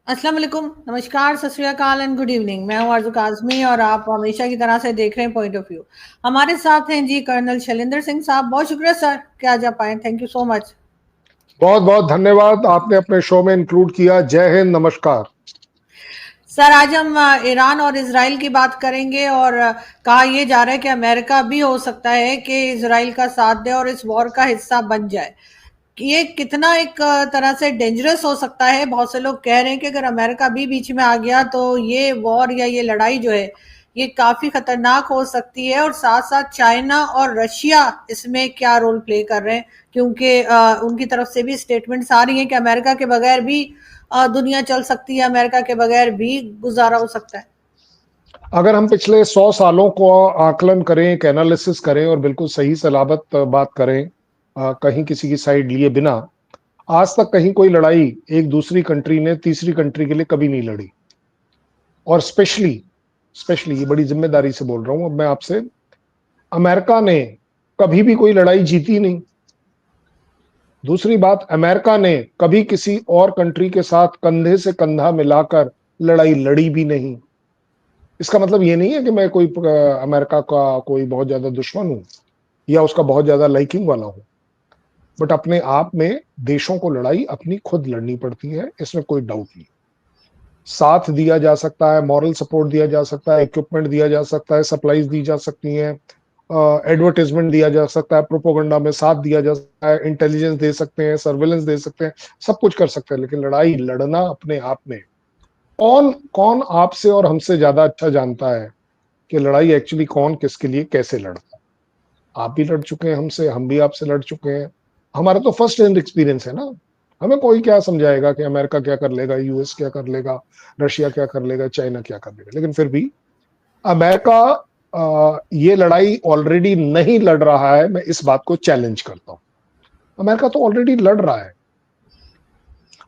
अस्सलाम वालेकुम, नमस्कार, सत श्री अकाल एंड गुड इवनिंग। मैं हूं आरज़ू काज़मी और आप हमेशा की तरह से देख रहे हैं पॉइंट ऑफ व्यू। हमारे साथ हैं जी कर्नल शैलेंद्र सिंह साहब। बहुत शुक्रिया सर कि आज आप आए। Thank you so much. बहुत बहुत धन्यवाद, आपने अपने शो में इंक्लूड किया। जय हिंद, नमस्कार। सर आज हम ईरान और इसराइल की बात करेंगे और कहा यह जा रहा है कि अमेरिका भी हो सकता है कि इसराइल का साथ दे और इस वॉर का हिस्सा बन जाए। ये कितना एक तरह से डेंजरस हो सकता है। बहुत से लोग कह रहे हैं कि अगर अमेरिका भी बीच में आ गया तो ये वॉर या ये लड़ाई जो है ये काफी खतरनाक हो सकती है। और साथ साथ चाइना और रशिया इसमें क्या रोल प्ले कर रहे हैं, क्योंकि उनकी तरफ से भी स्टेटमेंट्स आ रही हैं कि अमेरिका के बगैर भी दुनिया चल सकती है, अमेरिका के बगैर भी गुजारा हो सकता है। अगर हम पिछले 100 सालों को आकलन करें, एक एनालिसिस करें और बिल्कुल सही सलामत बात करें, कहीं किसी की साइड लिए बिना, आज तक कहीं कोई लड़ाई एक दूसरी कंट्री ने तीसरी कंट्री के लिए कभी नहीं लड़ी। और स्पेशली स्पेशली ये बड़ी जिम्मेदारी से बोल रहा हूं अब मैं आपसे, अमेरिका ने कभी भी कोई लड़ाई जीती नहीं। दूसरी बात, अमेरिका ने कभी किसी और कंट्री के साथ कंधे से कंधा मिलाकर लड़ाई लड़ी भी नहीं। इसका मतलब ये नहीं है कि मैं कोई अमेरिका का कोई बहुत ज्यादा दुश्मन हूं या उसका बहुत ज्यादा लाइकिंग वाला हूं, बट अपने आप में देशों को लड़ाई अपनी खुद लड़नी पड़ती है, इसमें कोई डाउट नहीं। साथ दिया जा सकता है, मॉरल सपोर्ट दिया जा सकता है, इक्विपमेंट दिया जा सकता है, सप्लाईज दी जा सकती हैं, एडवर्टाइजमेंट दिया जा सकता है, प्रोपोगंडा में साथ दिया जा सकता है, इंटेलिजेंस दे सकते हैं, सर्वेलेंस दे सकते हैं, सब कुछ कर सकते हैं। लेकिन लड़ाई लड़ना अपने आप में, कौन कौन आपसे और हमसे ज्यादा अच्छा जानता है कि लड़ाई एक्चुअली कौन किसके लिए कैसे लड़ता है। आप भी लड़ चुके हैं हमसे, हम भी आपसे लड़ चुके हैं। हमारा तो फर्स्ट हैंड एक्सपीरियंस है ना। हमें कोई क्या समझाएगा कि अमेरिका क्या कर लेगा, यूएस क्या कर लेगा, रशिया क्या कर लेगा, चाइना क्या कर लेगा। लेकिन फिर भी अमेरिका ये लड़ाई ऑलरेडी नहीं लड़ रहा है, मैं इस बात को चैलेंज करता हूं। अमेरिका तो ऑलरेडी लड़ रहा है।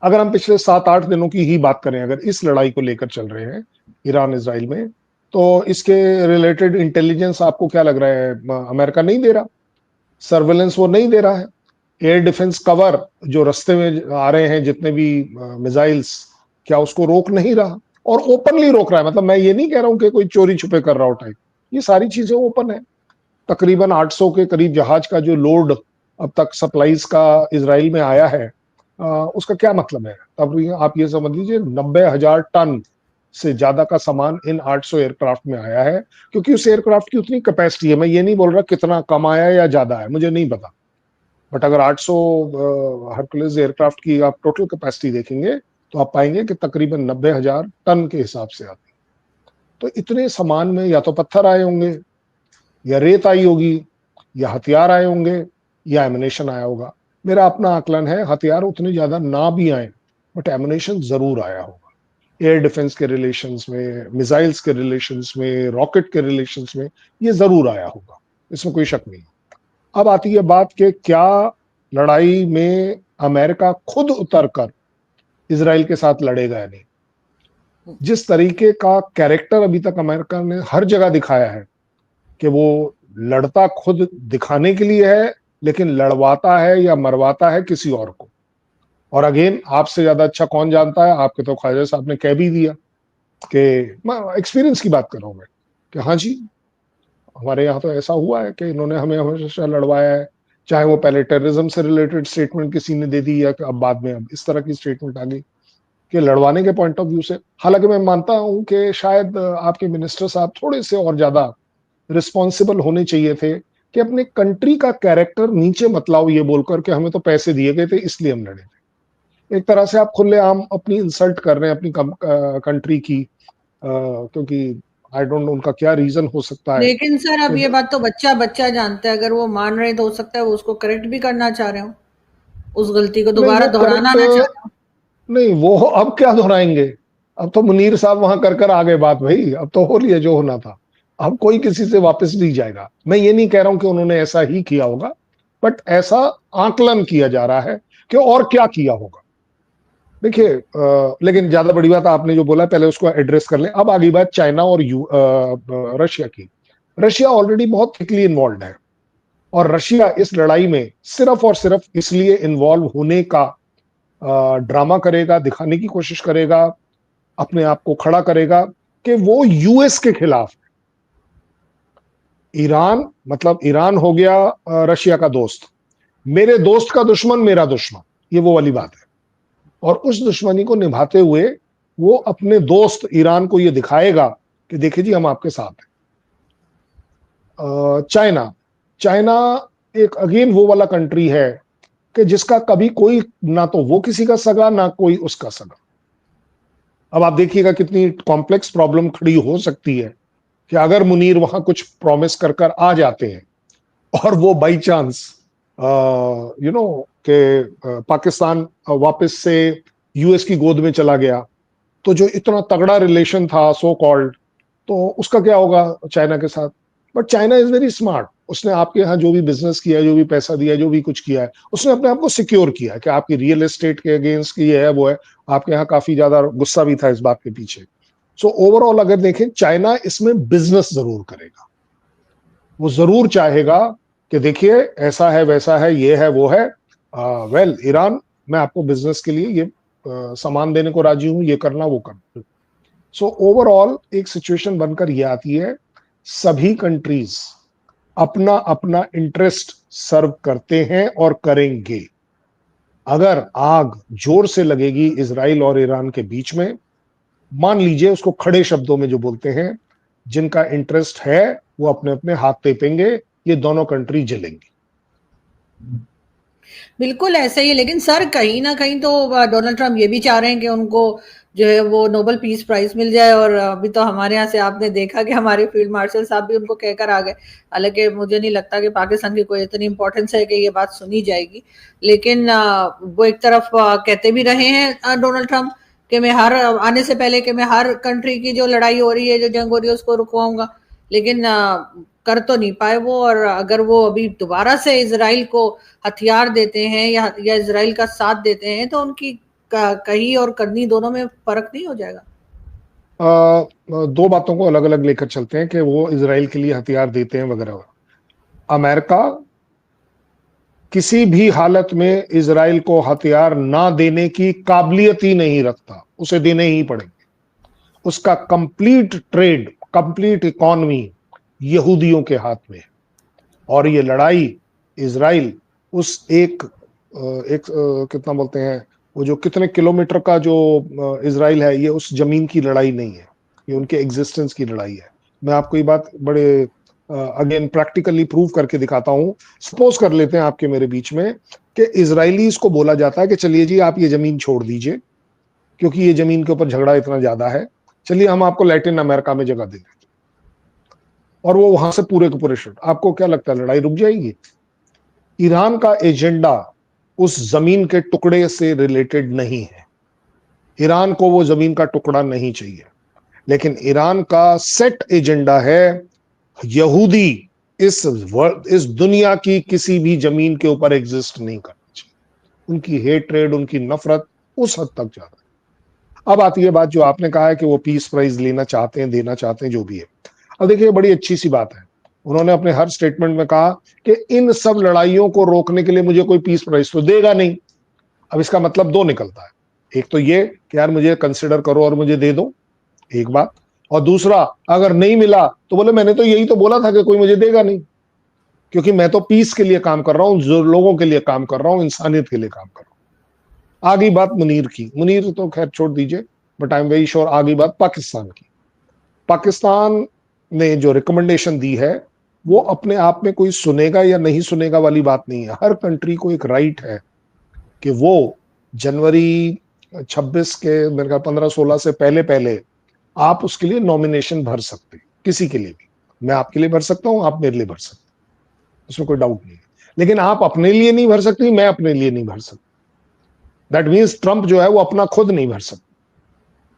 अगर हम पिछले 7-8 दिनों की ही बात करें, अगर इस लड़ाई को लेकर चल रहे हैं ईरान इसराइल में, तो इसके रिलेटेड इंटेलिजेंस आपको क्या लग रहा है अमेरिका नहीं दे रहा? सर्वेलेंस वो नहीं दे रहा है। एयर डिफेंस कवर जो रास्ते में आ रहे हैं, जितने भी मिसाइल्स, क्या उसको रोक नहीं रहा? और ओपनली रोक रहा है। मतलब मैं ये नहीं कह रहा हूं कि कोई चोरी छुपे कर रहा हो टाइप, ये सारी चीजें ओपन है। तकरीबन 800 के करीब जहाज का जो लोड अब तक सप्लाईज का इसराइल में आया है, उसका क्या मतलब है? अब आप ये समझ लीजिए 90,000 टन से ज्यादा का सामान इन 800 एयरक्राफ्ट में आया है, क्योंकि उस एयरक्राफ्ट की उतनी कैपेसिटी है। मैं ये नहीं बोल रहा कितना कम आया या ज्यादा है, मुझे नहीं पता, बट अगर 800 हरकुलिस एयरक्राफ्ट की आप टोटल कैपेसिटी देखेंगे तो आप पाएंगे कि तकरीबन 90,000 टन के हिसाब से आती है। तो इतने सामान में या तो पत्थर आए होंगे, या रेत आई होगी, या हथियार आए होंगे, या एमिनेशन आया होगा। मेरा अपना आकलन है हथियार उतने ज्यादा ना भी आए, बट एमिनेशन जरूर आया होगा। एयर डिफेंस के रिलेशंस में, मिसाइल्स के रिलेशंस में, रॉकेट के रिलेशंस में ये जरूर आया होगा, इसमें कोई शक नहीं। अब आती है बात कि क्या लड़ाई में अमेरिका खुद उतरकर इसराइल के साथ लड़ेगा या नहीं। जिस तरीके का कैरेक्टर अभी तक अमेरिका ने हर जगह दिखाया है कि वो लड़ता खुद दिखाने के लिए है, लेकिन लड़वाता है या मरवाता है किसी और को। और अगेन, आपसे ज्यादा अच्छा कौन जानता है? आपके तो ख्वाजा साहब ने कह भी दिया कि, मैं एक्सपीरियंस की बात कर रहा हूं मैं, कि हाँ जी, हमारे यहाँ तो ऐसा हुआ है कि इन्होंने हमें हमेशा लड़वाया है। चाहे वो पहले टेररिज्म से रिलेटेड स्टेटमेंट किसी ने दे दी, या अब बाद में अब इस तरह की स्टेटमेंट आ गई कि लड़वाने के पॉइंट ऑफ व्यू से। हालांकि मैं मानता हूं कि शायद आपके मिनिस्टर साहब थोड़े से और ज्यादा रिस्पॉन्सिबल होने चाहिए थे कि अपने कंट्री का कैरेक्टर नीचे मत लाओ ये बोलकर कि हमें तो पैसे दिए गए थे इसलिए हम लड़े थे। एक तरह से आप खुलेआम अपनी इंसल्ट कर रहे हैं अपनी कंट्री की, क्योंकि आई डोंट नो उनका क्या रीजन हो सकता है। लेकिन सर अब ये बात तो बच्चा बच्चा जानता है। अगर वो मान रहे तो हो सकता है वो उसको करेक्ट भी करना चाह रहे हो, उस गलती को नहीं, दोबारा वो दोहराना करेक्ट ना चाह रहे हो। नहीं, वो अब क्या दोहराएंगे? अब तो मुनीर साहब वहां कर कर आ गए बात, भाई अब तो हो लिया जो होना था। अब कोई किसी से वापस नहीं जाएगा। मैं ये नहीं कह रहा हूं कि उन्होंने ऐसा ही किया होगा, बट ऐसा आकलन किया जा रहा है कि और क्या किया होगा। देखिए, लेकिन ज्यादा बड़ी बात आपने जो बोला पहले उसको एड्रेस कर लें। अब आगे बात चाइना और रशिया की। रशिया ऑलरेडी बहुत थिकली इन्वॉल्व है, और रशिया इस लड़ाई में सिर्फ और सिर्फ इसलिए इन्वॉल्व होने का ड्रामा करेगा, दिखाने की कोशिश करेगा अपने आप को खड़ा करेगा कि वो यूएस के खिलाफ। ईरान मतलब ईरान हो गया रशिया का दोस्त, मेरे दोस्त का दुश्मन मेरा दुश्मन, ये वो वाली बात है। और उस दुश्मनी को निभाते हुए वो अपने दोस्त ईरान को ये दिखाएगा कि देखिए जी हम आपके साथ हैं। चाइना, चाइना एक अगेन वो वाला कंट्री है कि जिसका कभी कोई ना तो वो किसी का सगा ना कोई उसका सगा। अब आप देखिएगा कितनी कॉम्प्लेक्स प्रॉब्लम खड़ी हो सकती है कि अगर मुनीर वहां कुछ प्रॉमिस कर कर आ जाते हैं और वो बाई चांस कि पाकिस्तान वापस से यूएस की गोद में चला गया, तो जो इतना तगड़ा रिलेशन था सो कॉल्ड, तो उसका क्या होगा चाइना के साथ। But China is very smart, उसने आपके यहाँ जो भी बिजनेस किया, जो भी पैसा दिया, जो भी कुछ किया है, उसने अपने आप को सिक्योर किया कि आपकी रियल एस्टेट के अगेंस्ट की है वो है। आपके यहाँ काफी ज्यादा गुस्सा भी था इस बात के पीछे। सो ओवरऑल अगर देखें, चाइना इसमें बिजनेस जरूर करेगा, वो जरूर चाहेगा कि देखिए ऐसा है वैसा है ये है वो है, वेल ईरान मैं आपको बिजनेस के लिए ये सामान देने को राजी हूं, ये करना वो करना। सो ओवरऑल एक सिचुएशन बनकर ये आती है, सभी कंट्रीज अपना अपना इंटरेस्ट सर्व करते हैं और करेंगे। अगर आग जोर से लगेगी इजराइल और ईरान के बीच में, मान लीजिए उसको खड़े शब्दों में जो बोलते हैं, जिनका इंटरेस्ट है वो अपने अपने हाथ टेपेंगे, ये दोनों कंट्री जलेंगी। बिल्कुल ऐसा ही है, लेकिन सर कहीं ना कहीं तो डोनाल्ड ट्रंप ये भी चाह रहे हैं कि उनको जो है वो नोबेल पीस प्राइज मिल जाए। और अभी तो हमारे यहाँ से आपने देखा कि हमारे फील्ड मार्शल साहब भी उनको कहकर आ गए। हालांकि मुझे नहीं लगता कि पाकिस्तान की कोई इतनी इंपॉर्टेंस है कि ये बात सुनी जाएगी, लेकिन वो एक तरफ कहते भी रहे हैं डोनाल्ड ट्रंप कि मैं हर आने से पहले कि मैं हर कंट्री की जो लड़ाई हो रही है, जो जंग हो रही है, उसको रुकवाऊंगा, लेकिन कर तो नहीं पाए वो। और अगर वो अभी दोबारा से इसराइल को हथियार देते हैं या इसराइल का साथ देते हैं, तो उनकी कही और करनी दोनों में फर्क नहीं हो जाएगा? दो बातों को अलग अलग लेकर चलते हैं कि वो इसराइल के लिए हथियार देते हैं वगैरह। अमेरिका किसी भी हालत में इसराइल को हथियार ना देने की काबिलियत ही नहीं रखता, उसे देने ही पड़ेंगे। उसका कंप्लीट ट्रेड, कंप्लीट इकोनॉमी यहूदियों के हाथ में है। और ये लड़ाई इसराइल उस कितना बोलते हैं, वो जो कितने किलोमीटर का जो इसराइल है, ये उस जमीन की लड़ाई नहीं है, ये उनके एग्जिस्टेंस की लड़ाई है। मैं आपको ये बात बड़े अगेन प्रैक्टिकली प्रूव करके दिखाता हूं। सपोज कर लेते हैं आपके मेरे बीच में कि इजरायलीज को बोला जाता है कि चलिए जी आप ये जमीन छोड़ दीजिए क्योंकि ये जमीन के ऊपर झगड़ा इतना ज्यादा है, चलिए हम आपको लैटिन अमेरिका में जगह दे देते, और वो वहां से पूरे के पूरे शिफ्ट। आपको क्या लगता है लड़ाई रुक जाएगी? ईरान का एजेंडा उस जमीन के टुकड़े से रिलेटेड नहीं है, ईरान को वो जमीन का टुकड़ा नहीं चाहिए, लेकिन ईरान का सेट एजेंडा है यहूदी इस दुनिया की किसी भी जमीन के ऊपर एग्जिस्ट नहीं करना चाहिए। उनकी हेट्रेड, उनकी नफरत उस हद तक ज्यादा है। अब आती है बात जो आपने कहा है कि वो पीस प्राइज लेना चाहते हैं, देना चाहते हैं, जो भी है। अब देखिए बड़ी अच्छी सी बात है, उन्होंने अपने हर स्टेटमेंट में कहा कि इन सब लड़ाइयों को रोकने के लिए मुझे कोई पीस प्राइज तो देगा नहीं। अब इसका मतलब दो निकलता है, एक तो ये कि यार मुझे कंसिडर करो और मुझे दे दो, एक बात, और दूसरा अगर नहीं मिला तो बोले मैंने तो यही तो बोला था कि कोई मुझे देगा नहीं, क्योंकि मैं तो पीस के लिए काम कर रहा हूं, जो लोगों के लिए काम कर रहा हूं, इंसानियत के लिए काम कर रहा हूं। आगे बात मुनीर की, मुनीर तो खैर छोड़ दीजिए, but I am very sure आगे बात पाकिस्तान की। पाकिस्तान ने जो रिकमेंडेशन दी है वो अपने आप में कोई सुनेगा या नहीं सुनेगा वाली बात नहीं है। हर कंट्री को एक राइट है कि वो जनवरी 26 के मेरे ख्याल 15-16 से पहले पहले आप उसके लिए नॉमिनेशन भर सकते हैं, किसी के लिए भी। मैं आपके लिए भर सकता हूं, आप मेरे लिए भर सकते हैं, उसमें कोई डाउट नहीं है। लेकिन आप अपने लिए नहीं भर सकती, मैं अपने लिए नहीं भर सकता। दैट मीन्स ट्रंप जो है वो अपना खुद नहीं भर सकता,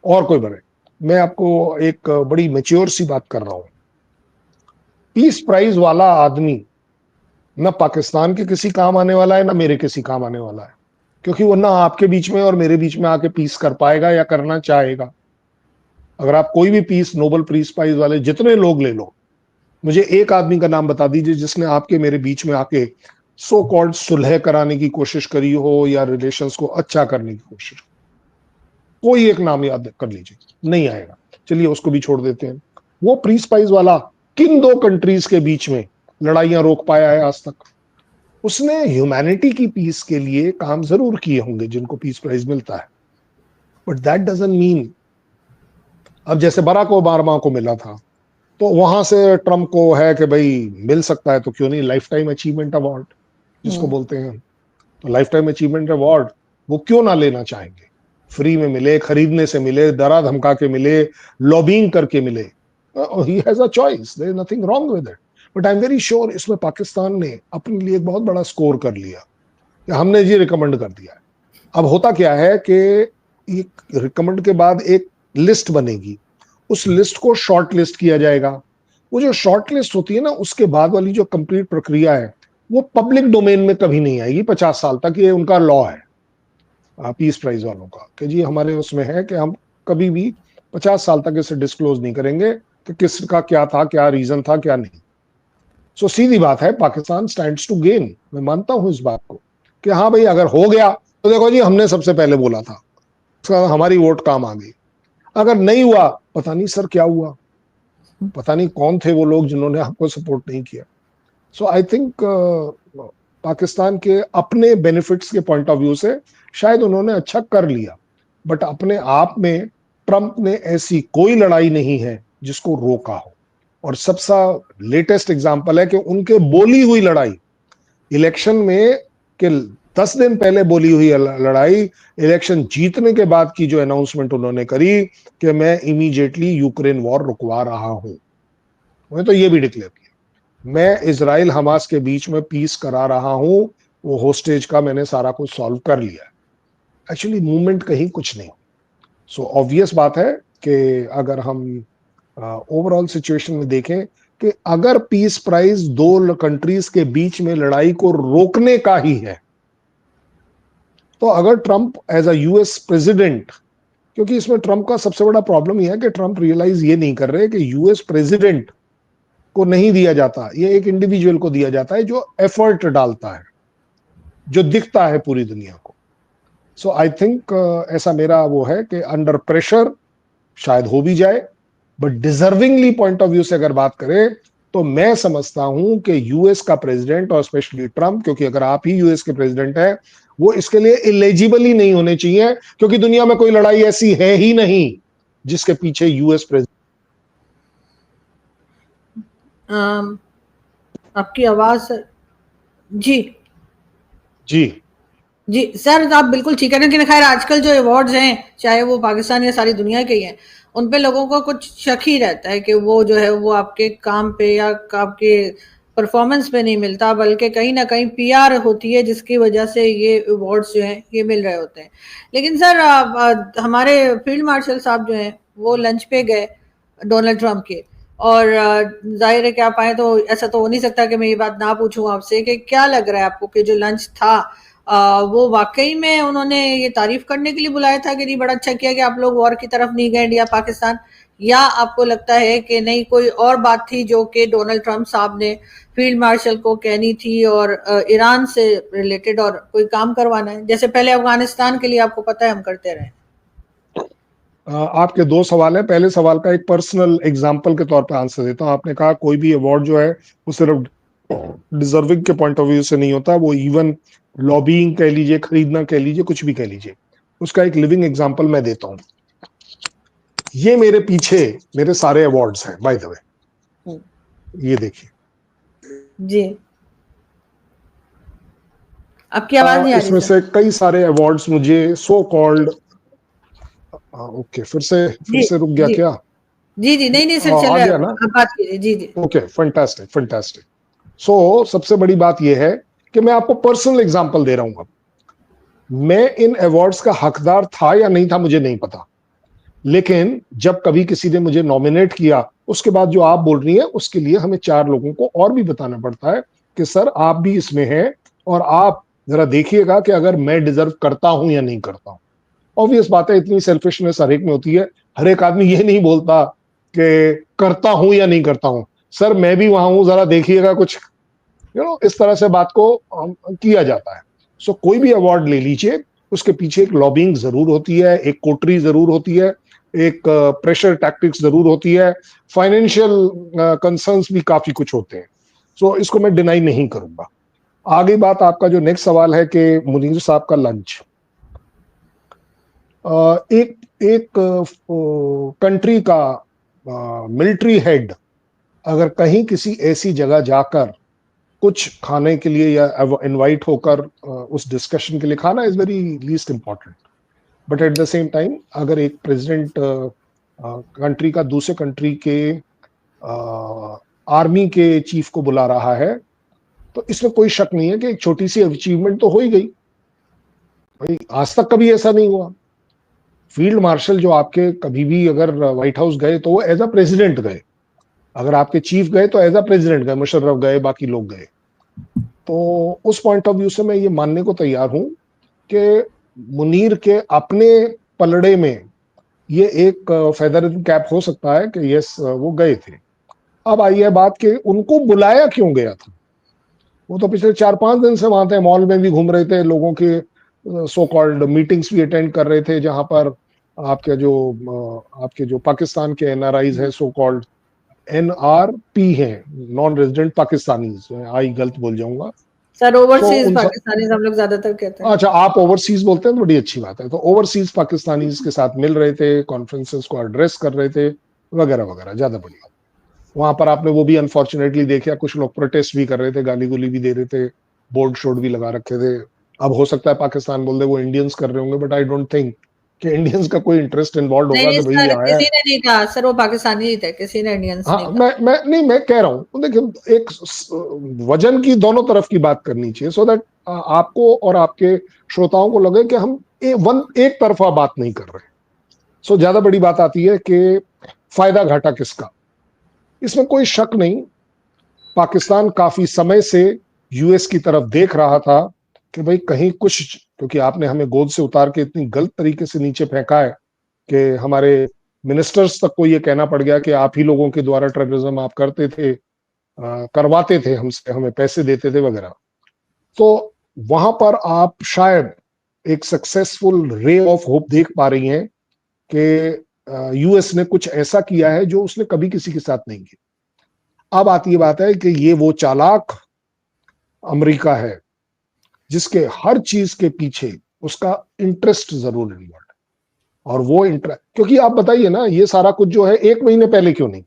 और कोई भरे। मैं आपको एक बड़ी मेच्योर सी बात कर रहा हूं, पीस प्राइज वाला आदमी ना पाकिस्तान के किसी काम आने वाला है, ना मेरे किसी काम आने वाला है, क्योंकि वो ना आपके बीच में और मेरे बीच में आके पीस कर पाएगा या करना चाहेगा। अगर आप कोई भी पीस नोबेल पीस प्राइज वाले जितने लोग ले लो, मुझे एक आदमी का नाम बता दीजिए जिसने आपके मेरे बीच में आके सो कॉल्ड सुलह कराने की कोशिश करी हो या रिलेशंस को अच्छा करने की कोशिश। कोई एक नाम याद कर लीजिए, नहीं आएगा। चलिए उसको भी छोड़ देते हैं। वो पीस प्राइज वाला किन दो कंट्रीज के बीच में लड़ाइयां रोक पाया है आज तक? उसने ह्यूमैनिटी की पीस के लिए काम जरूर किए होंगे जिनको पीस प्राइज मिलता है, बट दैट डजंट मीन, अब जैसे बराक ओबामा को मिला था तो वहां से ट्रम्प को है कि भाई मिल सकता है तो क्यों नहीं, लाइफ टाइम अचीवमेंट अवार्ड जिसको बोलते हैं, तो लाइफ टाइम अचीवमेंट अवार्ड वो क्यों ना लेना चाहेंगे? फ्री में मिले, खरीदने से मिले, डरा धमका के मिले, लॉबिंग करके मिले, he has a choice, there is nothing wrong with it. But I am very sure इसमें पाकिस्तान ने अपने लिए एक बहुत बड़ा स्कोर कर लिया कि हमने जी रिकमेंड कर दिया है। अब होता क्या है कि एक रिकमेंड के बाद एक लिस्ट बनेगी, उस लिस्ट को शॉर्ट लिस्ट किया जाएगा। वो जो शॉर्ट लिस्ट होती है ना, उसके बाद वाली जो कंप्लीट प्रक्रिया है वो पब्लिक डोमेन में कभी नहीं आएगी 50 साल तक। ये उनका लॉ है पीस प्राइज वालों का कि जी हमारे उसमें है कि हम कभी भी 50 साल तक इसे डिस्क्लोज नहीं करेंगे कि किसका क्या था, क्या रीजन था, क्या नहीं। सो सीधी बात है, पाकिस्तान स्टैंड्स टू गेन। मैं मानता हूं इस बात को कि हाँ भाई अगर हो गया तो देखो जी हमने सबसे पहले बोला था, हमारी वोट काम आ गई। अगर नहीं हुआ, पता नहीं सर क्या हुआ, पता नहीं कौन थे वो लोग जिन्होंने आपको सपोर्ट नहीं किया। सो आई थिंक पाकिस्तान के अपने बेनिफिट्स के पॉइंट ऑफ व्यू से शायद उन्होंने अच्छा कर लिया, बट अपने आप में ट्रंप ने ऐसी कोई लड़ाई नहीं है जिसको रोका हो। और सबसे लेटेस्ट एग्जांपल है कि उनके बोली हुई लड़ाई इलेक्शन में के 10 दिन पहले बोली हुई लड़ाई, इलेक्शन जीतने के बाद की जो अनाउंसमेंट उन्होंने करी कि मैं इमीडिएटली यूक्रेन वॉर रुकवा रहा हूं। उन्होंने तो ये भी डिक्लेयर किया मैं इजराइल हमास के बीच में पीस करा रहा हूं, वो होस्टेज का मैंने सारा कुछ सॉल्व कर लिया। एक्चुअली मूवमेंट कहीं कुछ नहीं। सो ऑब्वियस बात है कि अगर हम ओवरऑल सिचुएशन में देखें कि अगर पीस प्राइज दो कंट्रीज के बीच में लड़ाई को रोकने का ही है, तो अगर Trump as a US president, क्योंकि इसमें ट्रंप का सबसे बड़ा प्रॉब्लम यह है कि ट्रंप रियलाइज ये नहीं कर रहे कि यूएस प्रेसिडेंट को नहीं दिया जाता, ये एक इंडिविजुअल को दिया जाता है जो एफर्ट डालता है, जो दिखता है पूरी दुनिया को। सो आई थिंक ऐसा मेरा वो है कि अंडर प्रेशर शायद हो भी जाए, but deservingly point of view से अगर बात करें तो मैं समझता हूं कि यूएस का प्रेसिडेंट और स्पेशली ट्रंप, क्योंकि अगर आप ही यूएस के प्रेसिडेंट हैं, वो इसके लिए इलिजिबल ही नहीं होने चाहिए, क्योंकि दुनिया में कोई लड़ाई ऐसी है ही नहीं जिसके पीछे यूएस प्रेसिडेंट। आपकी आवाज जी जी जी सर, आप बिल्कुल ठीक है। लेकिन खैर आजकल जो अवार्ड्स हैं, चाहे वो पाकिस्तान या सारी दुनिया के ही हैं, उन पे लोगों को कुछ शक ही रहता है कि वो जो है वो आपके काम पे या आपके परफॉर्मेंस पे नहीं मिलता, बल्कि कहीं ना कहीं पीआर होती है जिसकी वजह से ये अवार्ड्स जो हैं ये मिल रहे होते हैं। लेकिन सर हमारे फील्ड मार्शल साहब जो हैं वो लंच पे गए डोनाल्ड ट्रंप के, और जाहिर है कि आप आए तो ऐसा तो हो नहीं सकता कि मैं ये बात ना पूछूं आपसे कि क्या लग रहा है आपको कि जो लंच था वो वाकई में उन्होंने ये तारीफ करने के लिए बुलाया था कि नहीं बड़ा अच्छा किया कि आप लोग वॉर की तरफ नहीं गए इंडिया पाकिस्तान, या आपको लगता है कि नहीं कोई और बात थी जो कि डोनाल्ड ट्रंप साहब ने फील्ड मार्शल को कहनी थी और ईरान से रिलेटेड और कोई काम करवाना है, जैसे पहले अफगानिस्तान के लिए आपको पता है हम करते रहे? आपके दो सवाल है। पहले सवाल का एक पर्सनल एग्जांपल के तौर पे आंसर देता हूं। आपने कहा कोई भी अवार्ड जो है वो सिर्फ डिजर्विंग के पॉइंट ऑफ व्यू से नहीं होता, वो इवन लॉबिंग कह लीजिए, खरीदना कह लीजिए, कुछ भी कह लीजिए। उसका एक लिविंग एग्जांपल मैं देता हूं। ये मेरे पीछे मेरे सारे अवार्ड्स हैं बाय द वे, ये देखिए जी। आपकी आवाज नहीं आ रही इसमें से कई सारे अवार्ड्स मुझे सो कॉल्ड ओके फिर से रुक गया जी क्या? जी जी नहीं नहीं सर, चल आ रहा गया है, ना? आप बात कीजिए। जी जी ओके फैंटास्टिक फैंटास्टिक। सो सबसे बड़ी बात यह है कि मैं आपको पर्सनल एग्जांपल दे रहा हूं। अब मैं इन अवार्ड्स का हकदार था या नहीं था मुझे नहीं पता, लेकिन जब कभी किसी ने मुझे नॉमिनेट किया, उसके बाद जो आप बोल रही हैं उसके लिए हमें 4 लोगों को और भी बताना पड़ता है कि सर आप भी इसमें हैं और आप जरा देखिएगा कि अगर मैं डिजर्व करता हूं या नहीं करता हूं। ऑब्वियस बात है, इतनी सेल्फिशनेस हर एक में होती है। हर एक आदमी ये नहीं बोलता कि करता हूं या नहीं करता हूं, सर मैं भी वहां हूं जरा देखिएगा, कुछ इस तरह से बात को किया जाता है। सो कोई भी अवार्ड ले लीजिए, उसके पीछे एक लॉबिंग जरूर होती है, एक कोटरी जरूर होती है, एक प्रेशर टैक्टिक्स जरूर होती है, फाइनेंशियल कंसर्न्स भी काफी कुछ होते हैं। सो इसको मैं डिनाई नहीं करूंगा। आगे बात आपका जो नेक्स्ट सवाल है कि मुनीर साहब का लंच, एक एक कंट्री का मिलिट्री हेड अगर कहीं किसी ऐसी जगह जाकर कुछ खाने के लिए या इनवाइट होकर उस डिस्कशन के लिए, खाना is very least important, but at the same time अगर एक प्रेसिडेंट कंट्री का दूसरे कंट्री के आर्मी के चीफ को बुला रहा है, तो इसमें कोई शक नहीं है कि एक छोटी सी अचीवमेंट तो हो ही गई भाई। आज तक कभी ऐसा नहीं हुआ। फील्ड मार्शल जो आपके कभी भी अगर व्हाइट हाउस गए तो वो एज अ प्रेसिडेंट गए, अगर आपके चीफ गए तो एज अ प्रेसिडेंट गए, मुशर्रफ गए, बाकी लोग गए। तो उस पॉइंट ऑफ व्यू से मैं ये मानने को तैयार हूं कि मुनीर के अपने पलड़े में ये एक फेदर इन कैप हो सकता है कि यस वो गए थे। अब आई है बात कि उनको बुलाया क्यों गया था। वो तो पिछले 4-5 दिन से वहां थे, मॉल में भी घूम रहे थे, लोगों के सो कॉल्ड मीटिंग्स भी अटेंड कर रहे थे, जहां पर आपके जो पाकिस्तान के एनआरआईज है, सो कॉल्ड NRP है, नॉन रेजिडेंट पाकिस्तानी, आई गलत बोल जाऊंगा सर, ओवरसीज पाकिस्तानी हम लोग ज्यादातर कहते हैं। अच्छा, आप ओवरसीज बोलते हैं तो बड़ी अच्छी बात है। तो ओवरसीज पाकिस्तानीज के साथ मिल रहे थे, कॉन्फ्रेंसेस को एड्रेस कर रहे थे, वगैरह वगैरह, ज्यादा बढ़िया। वहां पर आपने वो भी अनफॉर्चुनेटली देखा, कुछ लोग प्रोटेस्ट भी कर रहे थे, गाली गुली भी दे रहे थे, बोर्ड शोर्ड भी लगा रखे थे। अब हो सकता है पाकिस्तान बोल दे वो इंडियंस कर रहे होंगे, बट आई डोंट थिंक कि इंडियंस का कोई इंटरेस्ट इन्वॉल्व होगा कि भाई सर, किसी ने नहीं कहा सर, वो पाकिस्तानी ही थे, किसी ने इंडियंस हाँ, नहीं कहा। मैं कह रहा हूँ, देखिए एक वजन की दोनों तरफ की बात करनी चाहिए, सो दैट आपको और आपके श्रोताओं को लगे कि हम एक तरफा बात नहीं कर रहे। सो ज्यादा बड़ी बात आती है कि फायदा घाटा किसका। इसमें कोई शक नहीं, पाकिस्तान काफी समय से यूएस की तरफ देख रहा था कि भाई कहीं कुछ, क्योंकि आपने हमें गोद से उतार के इतनी गलत तरीके से नीचे फेंका है कि हमारे मिनिस्टर्स तक को ये कहना पड़ गया कि आप ही लोगों के द्वारा टेररिज्म आप करते थे, करवाते थे हमसे, हमें पैसे देते थे वगैरह। तो वहां पर आप शायद एक सक्सेसफुल रे ऑफ होप देख पा रही हैं कि यूएस ने कुछ ऐसा किया है जो उसने कभी किसी के साथ नहीं किया। अब आती है बात है कि ये वो चालाक अमेरिका है जिसके हर चीज के पीछे उसका इंटरेस्ट जरूर इन्वॉल्व, और वो इंटरेस्ट, क्योंकि आप बताइए ना, ये सारा कुछ जो है 1 महीने पहले क्यों नहीं,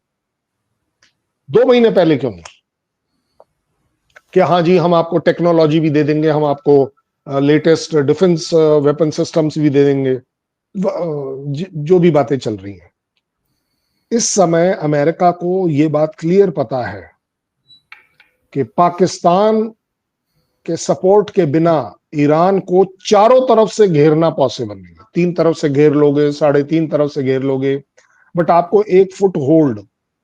2 महीने पहले क्यों नहीं, कि हाँ जी हम आपको टेक्नोलॉजी भी दे देंगे, हम आपको लेटेस्ट डिफेंस वेपन सिस्टम्स भी दे देंगे, जो भी बातें चल रही हैं। इस समय अमेरिका को ये बात क्लियर पता है कि पाकिस्तान के सपोर्ट के बिना ईरान को चारों तरफ से घेरना पॉसिबल नहीं है। 3 तरफ से घेर लोगे, 3.5 तरफ से घेर लोगे, बट आपको एक फुट होल्ड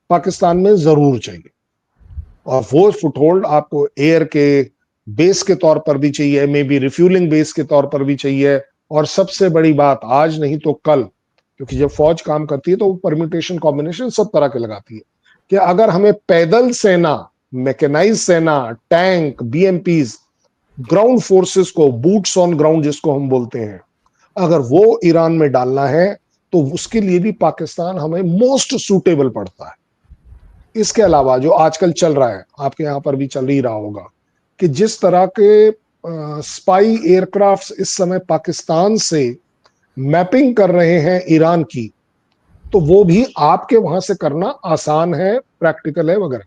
पाकिस्तान में जरूर चाहिए, और वो फुट होल्ड आपको एयर के बेस के तौर पर भी चाहिए, मे बी रिफ्यूलिंग बेस के तौर पर भी चाहिए, और सबसे बड़ी बात, आज नहीं तो कल, क्योंकि जब फौज काम करती है तो वो परम्यूटेशन कॉम्बिनेशन सब तरह के लगाती है, कि अगर हमें पैदल सेना, मैकेनाइज सेना, टैंक, बीएमपीज, ग्राउंड फोर्सेस को, बूट्स ऑन ग्राउंड जिसको हम बोलते हैं, अगर वो ईरान में डालना है तो उसके लिए भी पाकिस्तान हमें मोस्ट सूटेबल पड़ता है। इसके अलावा जो आजकल चल रहा है, आपके यहां पर भी चल ही रहा होगा, कि जिस तरह के स्पाई एयरक्राफ्ट इस समय पाकिस्तान से मैपिंग कर रहे हैं ईरान की, तो वो भी आपके वहां से करना आसान है, प्रैक्टिकल है वगैरह,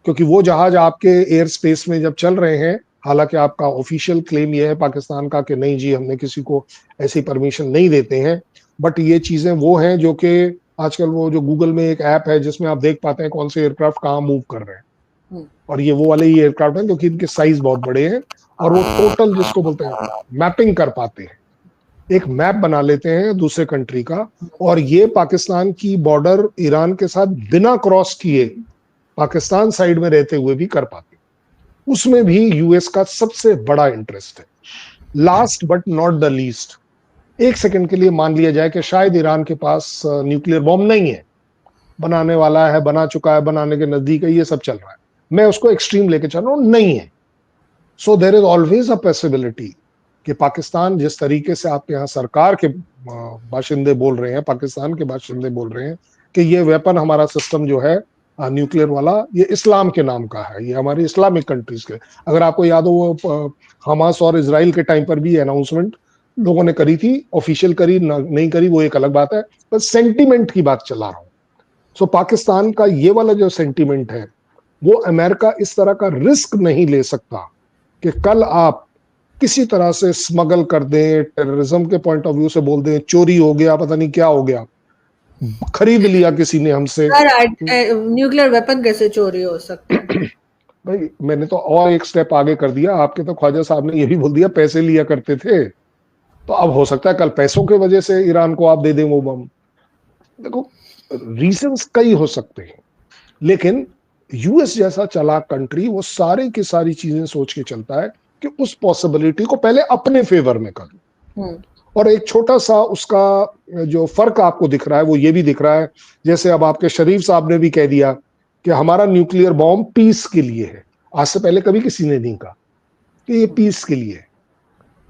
क्योंकि वो जहाज आपके एयर स्पेस में जब चल रहे हैं, हालांकि आपका ऑफिशियल क्लेम ये है पाकिस्तान का कि नहीं जी हमने किसी को ऐसी परमिशन नहीं देते हैं, बट ये चीजें वो हैं जो कि आजकल वो जो गूगल में एक ऐप है जिसमें आप देख पाते हैं कौन से एयरक्राफ्ट कहाँ मूव कर रहे हैं, और ये वो वाले ही एयरक्राफ्ट हैं क्योंकि इनके साइज बहुत बड़े हैं, और वो टोटल जिसको बोलते हैं मैपिंग कर पाते हैं, एक मैप बना लेते हैं दूसरे कंट्री का, और ये पाकिस्तान की बॉर्डर ईरान के साथ बिना क्रॉस किए पाकिस्तान साइड में रहते हुए भी कर पाते। उसमें भी यूएस का सबसे बड़ा इंटरेस्ट है। Last but not the least, एक सेकंड के लिए मान लिया जाए कि शायद ईरान के पास न्यूक्लियर बॉम्ब नहीं है, बनाने वाला है, बना चुका है, बनाने के नजदीक है, ये सब चल रहा है, मैं उसको एक्सट्रीम लेके चल रहा हूं, नहीं है। So there is always a possibility कि पाकिस्तान जिस तरीके से आपके यहाँ सरकार के बाशिंदे बोल रहे हैं, पाकिस्तान के बाशिंदे बोल रहे हैं कि ये वेपन हमारा सिस्टम जो है न्यूक्लियर वाला, ये इस्लाम के नाम का है, ये हमारी इस्लामिक कंट्रीज के। अगर आपको याद हो वो हमास और इजराइल के टाइम पर भी अनाउंसमेंट लोगों ने करी थी, ऑफिशियल करी नहीं करी वो एक अलग बात है, पर सेंटीमेंट की बात चला रहा हूं। सो पाकिस्तान का ये वाला जो सेंटीमेंट है, वो अमेरिका इस तरह का रिस्क नहीं ले सकता कि कल आप किसी तरह से स्मगल कर दें, टेररिज्म के पॉइंट ऑफ व्यू से बोल दें चोरी हो गया, पता नहीं क्या हो गया, खरीद लिया किसी ने हमसे। न्यूक्लियर वेपन कैसे चोरी हो सकता है? भाई मैंने तो और एक स्टेप आगे कर दिया, आपके तो ख्वाजा साहब ने ये भी बोल दिया पैसे लिया करते थे, तो अब हो सकता है कल पैसों की वजह से ईरान को आप दे दें वो बम। देखो रीजंस कई हो सकते हैं, लेकिन यूएस जैसा चालाक कंट्री वो सारी की सारी चीजें सोच के चलता है कि उस पॉसिबिलिटी को पहले अपने फेवर में कर। और एक छोटा सा उसका जो फर्क आपको दिख रहा है वो ये भी दिख रहा है, जैसे अब आपके शरीफ साहब ने भी कह दिया कि हमारा न्यूक्लियर बॉम्ब पीस के लिए है। आज से पहले कभी किसी ने नहीं कहा कि ये पीस के लिए है।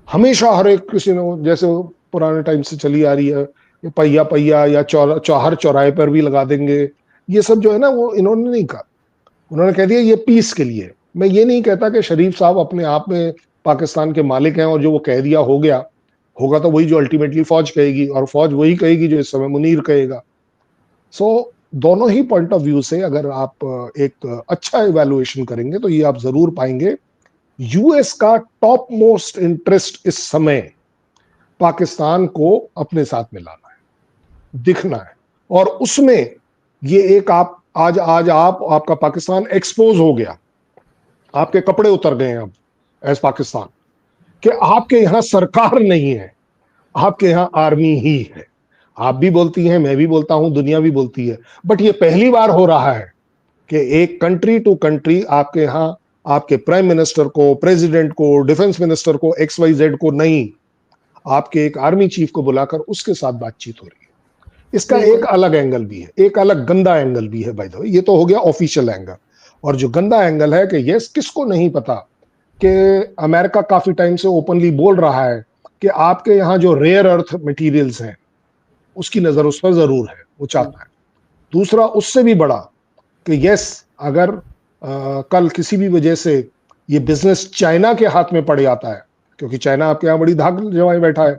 हमेशा हर एक किसी ने, जैसे पुराने टाइम से चली आ रही है, पहिया पहिया या हर चौराहे पर भी लगा देंगे, ये सब जो है ना वो इन्होंने नहीं कहा, उन्होंने कह दिया ये पीस के लिए। मैं ये नहीं कहता कि शरीफ साहब अपने आप में पाकिस्तान के मालिक हैं और जो वो कह दिया हो गया, होगा तो वही जो अल्टीमेटली फौज कहेगी, और फौज वही कहेगी जो इस समय मुनीर कहेगा। सो दोनों ही पॉइंट ऑफ व्यू से अगर आप एक अच्छा इवैल्यूएशन करेंगे तो ये आप जरूर पाएंगे यूएस का टॉप मोस्ट इंटरेस्ट इस समय पाकिस्तान को अपने साथ मिलाना है, दिखना है, और उसमें ये एक आप आज आपका पाकिस्तान एक्सपोज हो गया, आपके कपड़े उतर गए हैं अब एज पाकिस्तान, कि आपके यहां सरकार नहीं है, आपके यहां आर्मी ही है। आप भी बोलती हैं, मैं भी बोलता हूं, दुनिया भी बोलती है, बट ये पहली बार हो रहा है कि एक कंट्री टू कंट्री आपके यहां आपके प्राइम मिनिस्टर को, प्रेसिडेंट को, डिफेंस मिनिस्टर को, XYZ को नहीं, आपके एक आर्मी चीफ को बुलाकर उसके साथ बातचीत हो रही है। इसका एक अलग एंगल भी है, एक अलग गंदा एंगल भी है बाय द वे। ये तो हो गया ऑफिशियल एंगल, और जो गंदा एंगल है कि यस, किसको नहीं पता कि अमेरिका काफी टाइम से ओपनली बोल रहा है कि आपके यहाँ जो रेयर अर्थ मटेरियल्स हैं उसकी नजर उस पर जरूर है, वो चाहता है। दूसरा उससे भी बड़ा कि यस, अगर कल किसी भी वजह से ये बिजनेस चाइना के हाथ में पड़ जाता है, क्योंकि चाइना आपके यहाँ बड़ी धाक जमाए बैठा है,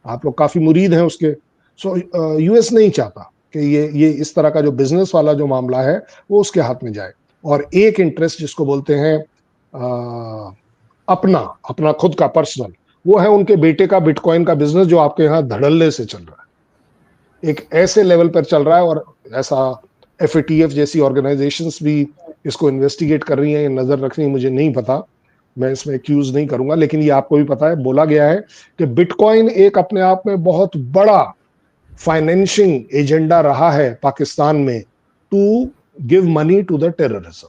आप लोग काफी मुरीद हैं उसके। सो यूएस नहीं चाहता कि ये इस तरह का जो बिजनेस वाला जो मामला है वो उसके हाथ में जाए। और एक इंटरेस्ट जिसको बोलते हैं अपना खुद का पर्सनल, वो है उनके बेटे का बिटकॉइन का बिजनेस जो आपके यहाँ धड़ल्ले से चल रहा है, एक ऐसे लेवल पर चल रहा है, और ऐसा FATF जैसी ऑर्गेनाइजेशंस भी इसको इन्वेस्टिगेट कर रही हैं, ये नजर रख रही है, मुझे नहीं पता, मैं इसमें एक्यूज नहीं करूंगा, लेकिन ये आपको भी पता है, बोला गया है कि बिटकॉइन एक अपने आप में बहुत बड़ा फाइनेंशिंग एजेंडा रहा है पाकिस्तान में to give money to the terrorism,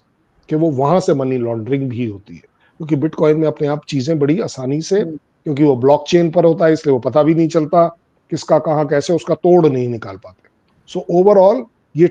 कि वो वहां से मनी लॉन्ड्रिंग भी होती है, क्योंकि बिटकॉइन में अपने आप चीजें बड़ी आसानी से, क्योंकि वो ब्लॉकचेन पर होता है, इसलिए वो पता भी नहीं चलता किसका कहाँ कैसे, उसका तोड़ नहीं निकाल पाते। सो ओवरऑल ये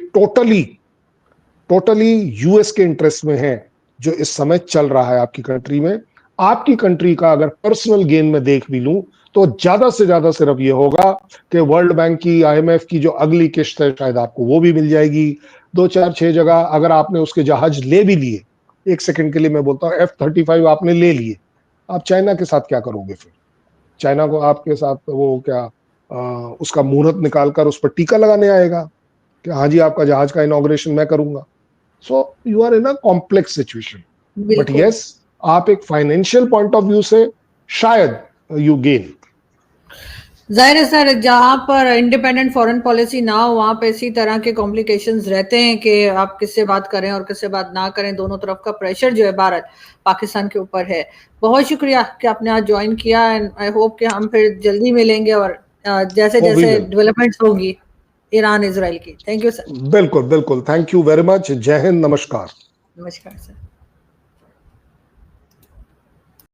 टोटली यूएस के इंटरेस्ट में है जो इस समय चल रहा है आपकी कंट्री में। आपकी कंट्री का अगर पर्सनल गेन में देख भी लूं तो ज्यादा से ज्यादा सिर्फ ये होगा कि वर्ल्ड बैंक की, IMF की जो अगली किश्त है शायद आपको वो भी मिल जाएगी। 2 4 6 जगह अगर आपने उसके जहाज ले भी लिए, एक सेकंड के लिए मैं बोलता हूँ, F-35 आपने ले लिए, आप चाइना के साथ क्या करोगे फिर? चाइना को आपके साथ वो क्या उसका मुहूर्त निकालकर उस पर टीका लगाने आएगा कि हाँ जी आपका जहाज का इनॉग्रेशन मैं करूंगा? So you are in a complex situation, but yes, आप एक फाइनेंशियल पॉइंट ऑफ व्यू से शायद यू गेन। जाहिर है सर, जहां पर इंडिपेंडेंट फॉरेन पॉलिसी ना हो वहां पे इसी तरह के कॉम्प्लिकेशंस रहते हैं कि आप किससे बात करें और किससे बात ना करें, दोनों तरफ का प्रेशर जो है भारत पाकिस्तान के ऊपर है। बहुत शुक्रिया कि आपने आज ज्वाइन किया, एंड आई होप कि हम फिर जल्दी मिलेंगे और जैसे जैसे डेवलपमेंट्स होगी ईरान इजराइल की। Thank you sir. बिल्कुल बिल्कुल, थैंक यू वेरी मच। जय हिंद, नमस्कार। नमस्कार सर।